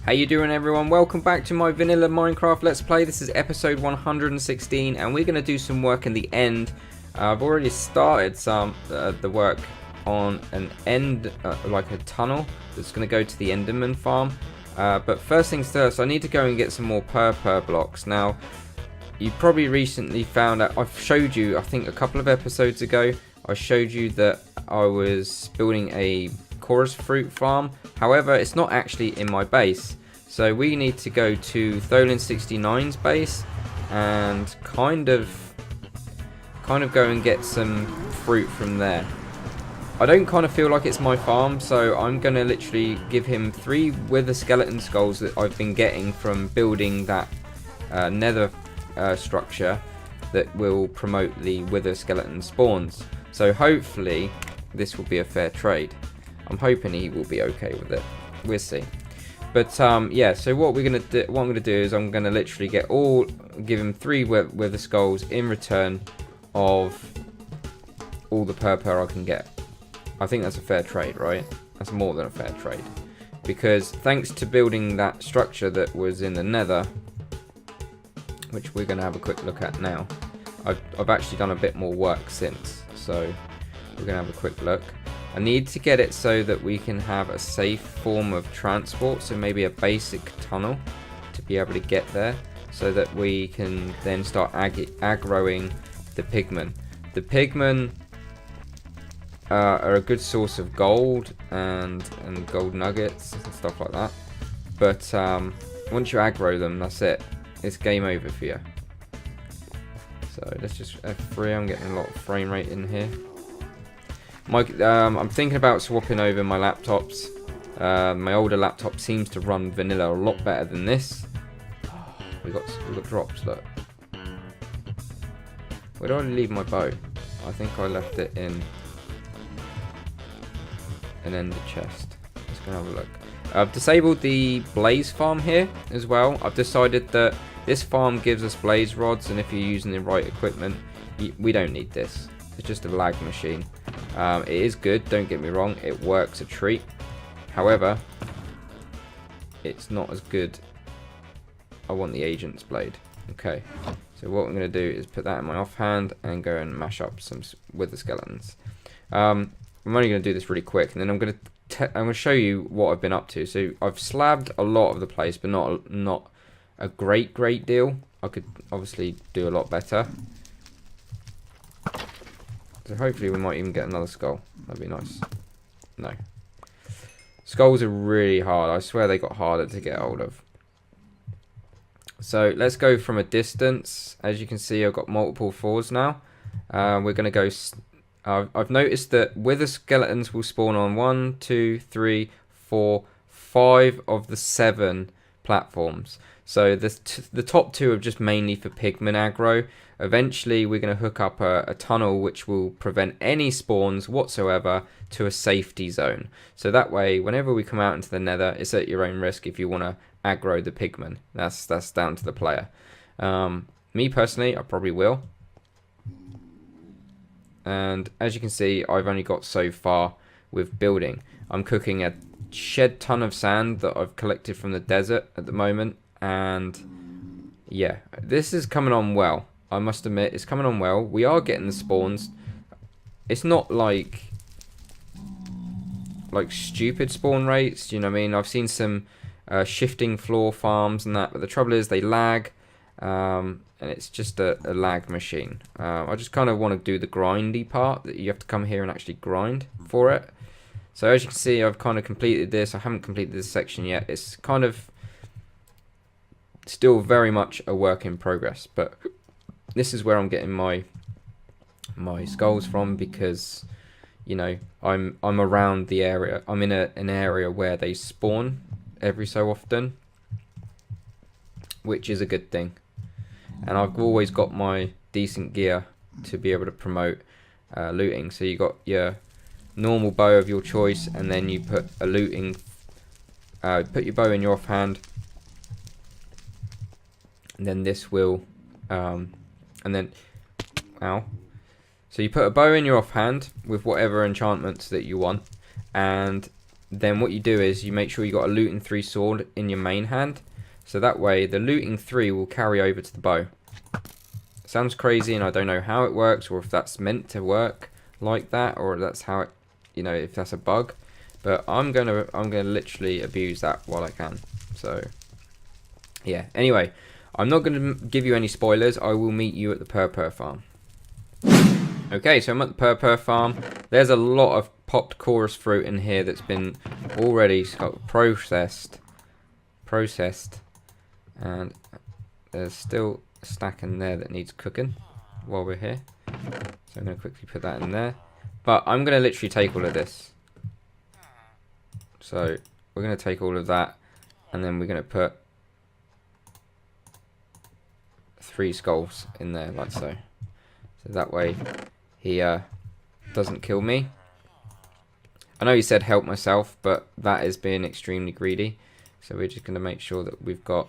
How you doing, everyone? Welcome back to my vanilla Minecraft Let's Play. This is episode 116 and we're going to do some work in the end. I've already started the work on an end, like a tunnel that's going to go to the Enderman farm. But first things first, I need to go and get some more purple blocks. Now, you probably recently found out, I've showed you, I think a couple of episodes ago, I showed you that I was building a chorus fruit farm. However, it's not actually in my base, so we need to go to Tholin69's base and kind of go and get some fruit from there. I don't kind of feel like it's my farm, so I'm gonna literally give him 3 wither skeleton skulls that I've been getting from building that nether structure that will promote the wither skeleton spawns. So hopefully this will be a fair trade. I'm hoping he will be okay with it. We'll see. But yeah, so what I'm gonna do is I'm gonna literally give him 3 wither skulls in return of all the purple I can get. I think that's a fair trade, right? That's more than a fair trade, because thanks to building that structure that was in the nether, which we're gonna have a quick look at now, I've actually done a bit more work since, so we're gonna have a quick look. I need to get it so that we can have a safe form of transport, so maybe a basic tunnel to be able to get there, so that we can then start aggroing the pigmen. The pigmen are a good source of gold and gold nuggets and stuff like that. But once you aggro them, that's it. It's game over for you. So let's just F3. I'm getting a lot of frame rate in here. I'm thinking about swapping over my laptops. My older laptop seems to run vanilla a lot better than this. Oh, we got drops. Look. Where did I leave my bow? I think I left it in an ender chest. Let's go have a look. I've disabled the blaze farm here as well. I've decided that this farm gives us blaze rods, and if you're using the right equipment, we don't need this. It's just a lag machine. It is good, don't get me wrong, it works a treat. However, it's not as good. I want the agent's blade. Okay, so what I'm going to do is put that in my offhand and go and mash up some wither skeletons. I'm only going to do this really quick, and then I'm going to show you what I've been up to. So I've slabbed a lot of the place, but not a great deal. I could obviously do a lot better. So hopefully we might even get another skull. That'd be nice. No. Skulls are really hard. I swear they got harder to get hold of. So let's go from a distance. As you can see, I've got multiple 4s now. We're going to go... I've noticed that wither skeletons will spawn on 1, 2, 3, 4, 5 of the 7 platforms. So the top 2 are just mainly for pigmen aggro. Eventually we're going to hook up a tunnel which will prevent any spawns whatsoever to a safety zone. So that way, whenever we come out into the nether, it's at your own risk if you want to aggro the pigmen. That's down to the player. Me personally, I probably will. And as you can see, I've only got so far with building. I'm cooking a shed ton of sand that I've collected from the desert at the moment. And yeah, this is coming on well. I must admit, it's coming on well. We are getting the spawns. It's not like stupid spawn rates, you know what I mean? I've seen some shifting floor farms and that, but the trouble is they lag, and it's just a lag machine. I just kind of want to do the grindy part, that you have to come here and actually grind for it. So as you can see, I've kind of completed this. I haven't completed this section yet. It's kind of still very much a work in progress, but this is where I'm getting my skulls from, because you know I'm around the area. I'm in an area where they spawn every so often, which is a good thing. And I've always got my decent gear to be able to promote looting. So you got your normal bow of your choice, and then you put a looting. Put your bow in your offhand, and then this will. And then, ow. So you put a bow in your offhand with whatever enchantments that you want, and then what you do is you make sure you got a looting 3 sword in your main hand. So that way the looting 3 will carry over to the bow. Sounds crazy, and I don't know how it works, or if that's meant to work like that, or that's how it, you know, if that's a bug. But I'm gonna literally abuse that while I can. So yeah. Anyway, I'm not gonna give you any spoilers. I will meet you at the Purpur farm. Okay, so I'm at the Purpur farm. There's a lot of popped chorus fruit in here that's been already processed, and there's still a stack in there that needs cooking while we're here. So I'm going to quickly put that in there. But I'm going to literally take all of this. So we're going to take all of that, and then we're going to put 3 skulls in there, like so. So that way he doesn't kill me. I know he said help myself, but that is being extremely greedy. So we're just going to make sure that we've got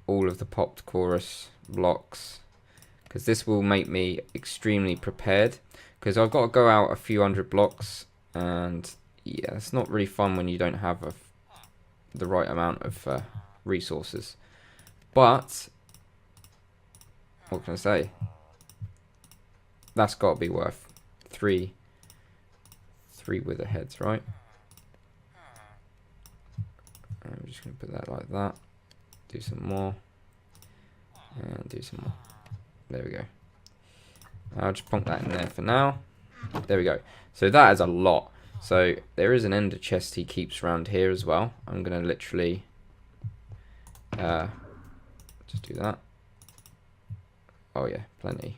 all of the popped chorus blocks, because this will make me extremely prepared, because I've got to go out a few hundred blocks, and yeah, it's not really fun when you don't have the right amount of resources. But what can I say? That's got to be worth 3 wither heads, right? I'm just going to put that like that. Do some more. And do some more. There we go. I'll just plonk that in there for now. There we go. So that is a lot. So there is an ender chest he keeps around here as well. I'm going to literally just do that. Oh yeah, plenty.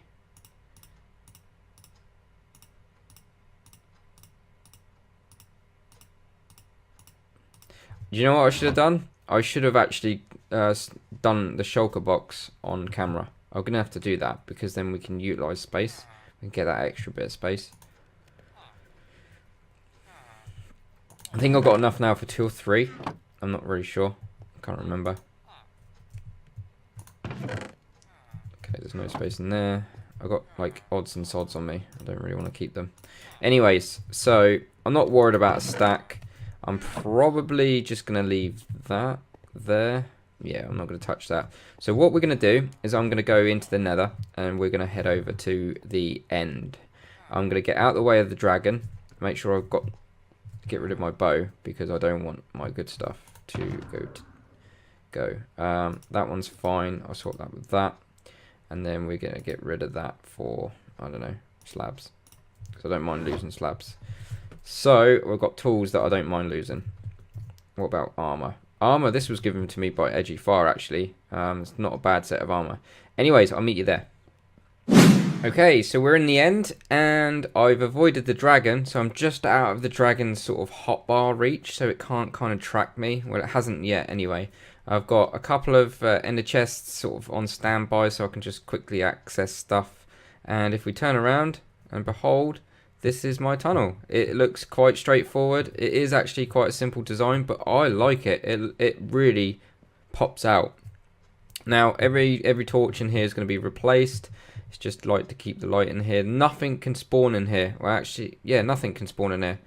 You know what I should have done? I should have actually done the shulker box on camera. I'm going to have to do that, because then we can utilize space and get that extra bit of space. I think I've got enough now for 2 or 3. I'm not really sure. I can't remember. Okay, there's no space in there. I've got like odds and sods on me. I don't really want to keep them. Anyways, so I'm not worried about a stack. I'm probably just going to leave that there. Yeah, I'm not going to touch that. So what we're going to do is I'm going to go into the nether, and we're going to head over to the end. I'm going to get out of the way of the dragon. Make sure I've got to get rid of my bow, because I don't want my good stuff to go. That one's fine. I'll sort that with that. And then we're going to get rid of that for, I don't know, slabs. Because I don't mind losing slabs. So we've got tools that I don't mind losing. What about armor? Armor, this was given to me by Edgy Fire, actually. It's not a bad set of armor. Anyways, I'll meet you there. Okay, so we're in the end, and I've avoided the dragon, so I'm just out of the dragon's sort of hotbar reach, so it can't kind of track me. Well, it hasn't yet, anyway. I've got a couple of ender chests sort of on standby, so I can just quickly access stuff. And if we turn around, and behold, this is my tunnel. It looks quite straightforward. It is actually quite a simple design, but I like it. It really pops out. Now, every torch in here is going to be replaced. It's just like to keep the light in here. Nothing can spawn in here. Well, actually, yeah, nothing can spawn in here.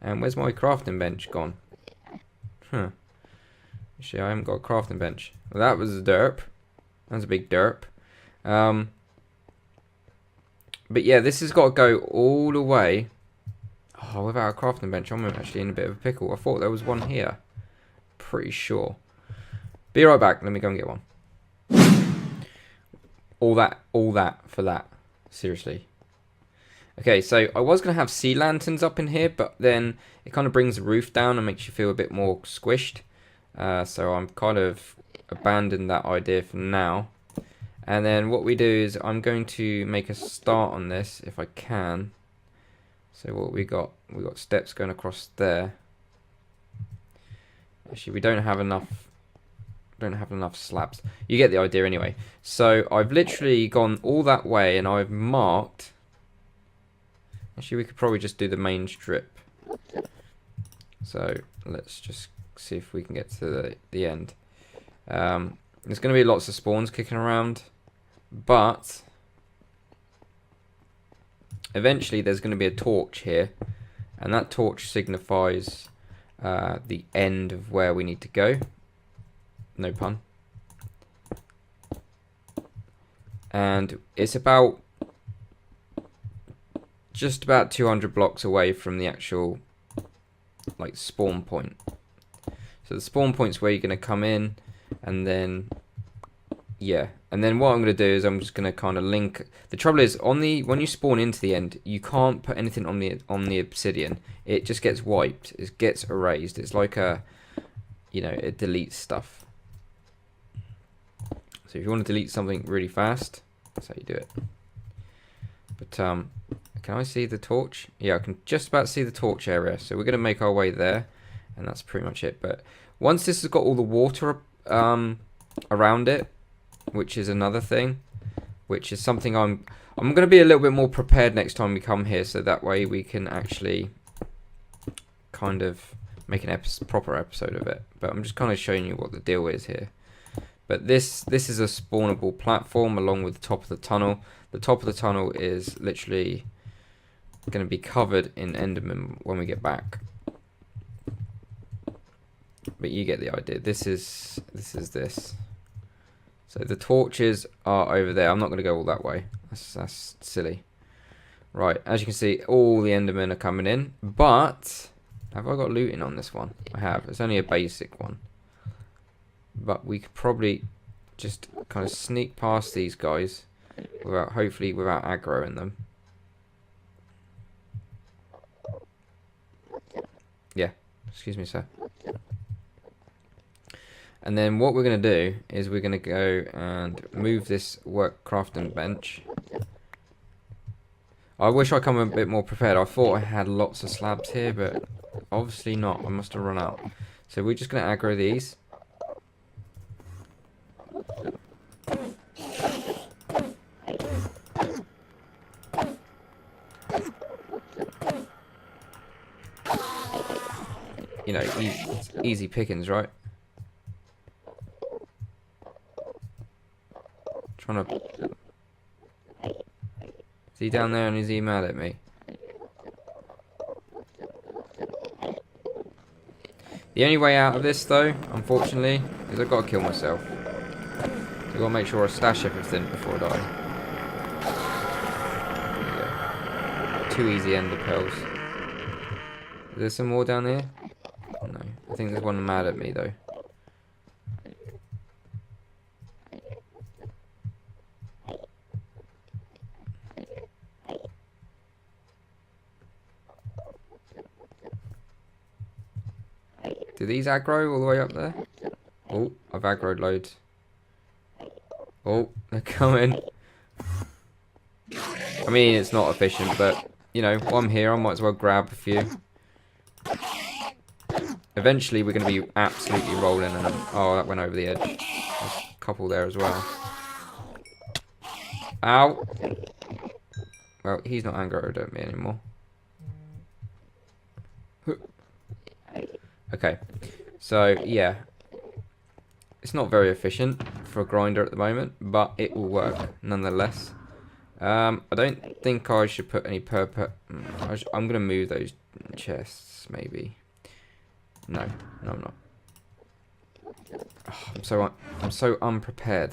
And where's my crafting bench gone? Huh. Actually, I haven't got a crafting bench. Well, that was a derp. That was a big derp. But yeah, this has got to go all the way. Oh, without a crafting bench, I'm actually in a bit of a pickle. I thought there was one here. Pretty sure. Be right back. Let me go and get one. All that for that. Seriously. Okay, so I was going to have sea lanterns up in here, but then it kind of brings the roof down and makes you feel a bit more squished. So I'm kind of abandoned that idea for now. And then what we do is I'm going to make a start on this if I can. So what we got steps going across there. Actually, we don't have enough slabs. You get the idea anyway. So I've literally gone all that way, and I've marked. Actually, we could probably just do the main strip. So let's just see if we can get to the end. There's going to be lots of spawns kicking around, but eventually there's going to be a torch here, and that torch signifies the end of where we need to go. No pun. And it's about just about 200 blocks away from the actual like spawn point. So the spawn point's where you're going to come in, and then yeah, and then what I'm going to do is I'm just going to kind of link. The trouble is when you spawn into the end, you can't put anything on the obsidian. It just gets wiped. It gets erased. It's like a, you know, it deletes stuff. So if you want to delete something really fast, that's how you do it. But can I see the torch? Yeah, I can just about see the torch area. So we're going to make our way there, and that's pretty much it. But once this has got all the water around it, which is another thing, which is something I'm going to be a little bit more prepared next time we come here, so that way we can actually kind of make an proper episode of it. But I'm just kind of showing you what the deal is here. But this is a spawnable platform along with the top of the tunnel. The top of the tunnel is literally going to be covered in Enderman when we get back. But you get the idea. This is this. So the torches are over there. I'm not going to go all that way. That's silly. Right, as you can see, all the Endermen are coming in. But have I got looting on this one? I have. It's only a basic one. But we could probably just kind of sneak past these guys hopefully without aggroing them. Yeah, excuse me, sir. And then what we're going to do is we're going to go and move this crafting bench. I wish I come a bit more prepared. I thought I had lots of slabs here, but obviously not. I must have run out. So we're just going to aggro these. You know, easy pickings, right? Trying to... Is he down there and is he mad at me? The only way out of this, though, unfortunately, is I've got to kill myself. So I've got to make sure I stash everything before I die. There you go. 2 easy ender pearls. Is there some more down here? No. I think there's one mad at me, though. Do these aggro all the way up there? Oh, I've aggroed loads. Oh, they're coming. I mean, it's not efficient, but, you know, while I'm here, I might as well grab a few. Eventually, we're going to be absolutely rolling. And oh, that went over the edge. There's a couple there as well. Ow. Well, he's not aggroed at me anymore. Okay, so yeah, it's not very efficient for a grinder at the moment, but it will work nonetheless. I don't think I should put any I'm gonna move those chests maybe. No, I'm not. Oh, I'm so unprepared.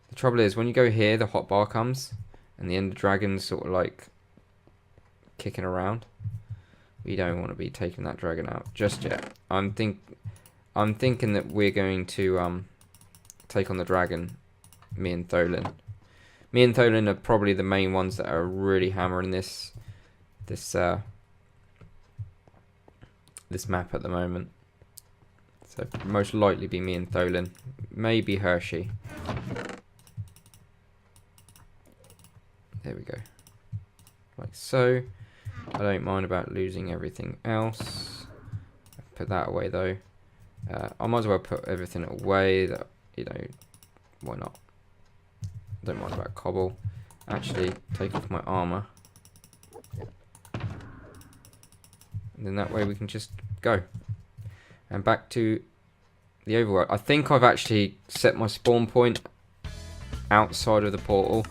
The trouble is when you go here, the hotbar comes, and the Ender Dragon's sort of like kicking around. We don't want to be taking that dragon out just yet. I'm thinking that we're going to take on the dragon, me and Tholin. Me and Tholin are probably the main ones that are really hammering this map at the moment. So most likely be me and Tholin, maybe Hershey. There we go, like so. I don't mind about losing everything else. Put that away though. I might as well put everything away. That, you know, why not? Don't mind about cobble. Actually, take off my armor. And then that way we can just go. And back to the overworld. I think I've actually set my spawn point outside of the portal.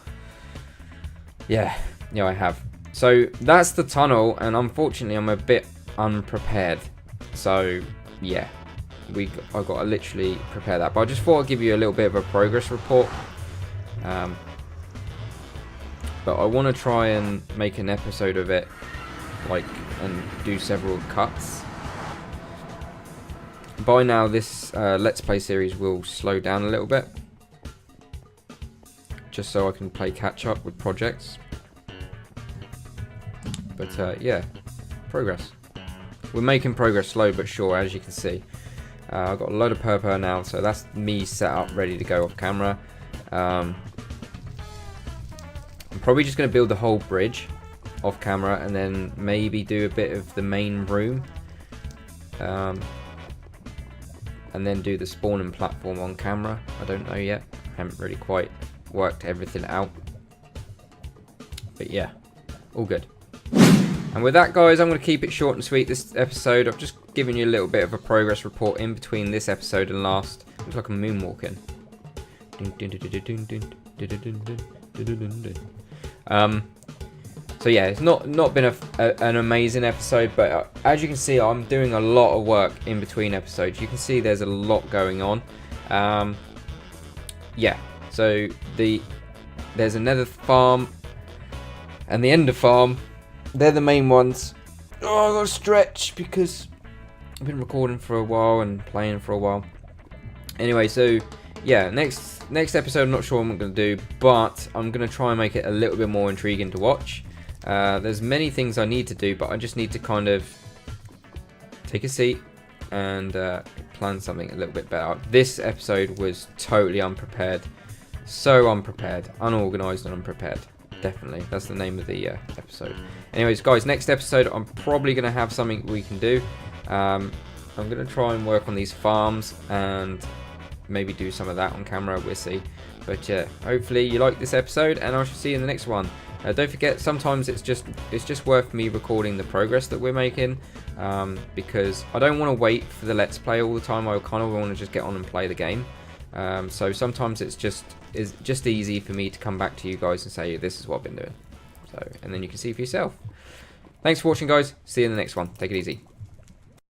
Yeah, I have. So that's the tunnel, and unfortunately I'm a bit Unprepared. So yeah, I got to literally prepare that. But I just thought I'd give you a little bit of a progress report. But I want to try and make an episode of it, like, and do several cuts. By now, this Let's Play series will slow down a little bit, just so I can play catch up with projects. But yeah, progress. We're making progress slow but sure, as you can see. I've got a load of purple now, so that's me set up, ready to go off camera. I'm probably just going to build the whole bridge off camera, and then maybe do a bit of the main room. And then do the spawning platform on camera. I don't know yet. I haven't really quite worked everything out. But yeah, all good. And with that, guys, I'm going to keep it short and sweet this episode. I've just given you a little bit of a progress report in between this episode and last. Looks like I'm moonwalking. So yeah, it's not been an amazing episode, but as you can see, I'm doing a lot of work in between episodes. You can see there's a lot going on. Yeah, so there's another farm and the ender farm. They're the main ones. Oh, I gotta stretch because I've been recording for a while and playing for a while. Anyway, so yeah, next episode I'm not sure what I'm going to do, but I'm going to try and make it a little bit more intriguing to watch. There's many things I need to do, but I just need to kind of take a seat and plan something a little bit better. This episode was totally unprepared. So unprepared. Unorganised and unprepared. Definitely. That's the name of the episode. Anyways, guys, next episode I'm probably going to have something we can do. I'm going to try and work on these farms and maybe do some of that on camera. We'll see. But yeah, hopefully you like this episode, and I shall see you in the next one. Don't forget, sometimes it's just worth me recording the progress that we're making, because I don't want to wait for the Let's Play all the time. I kind of want to just get on and play the game. So sometimes it's just easy for me to come back to you guys and say, this is what I've been doing. So, and then you can see for yourself. Thanks for watching, guys. See you in the next one. Take it easy.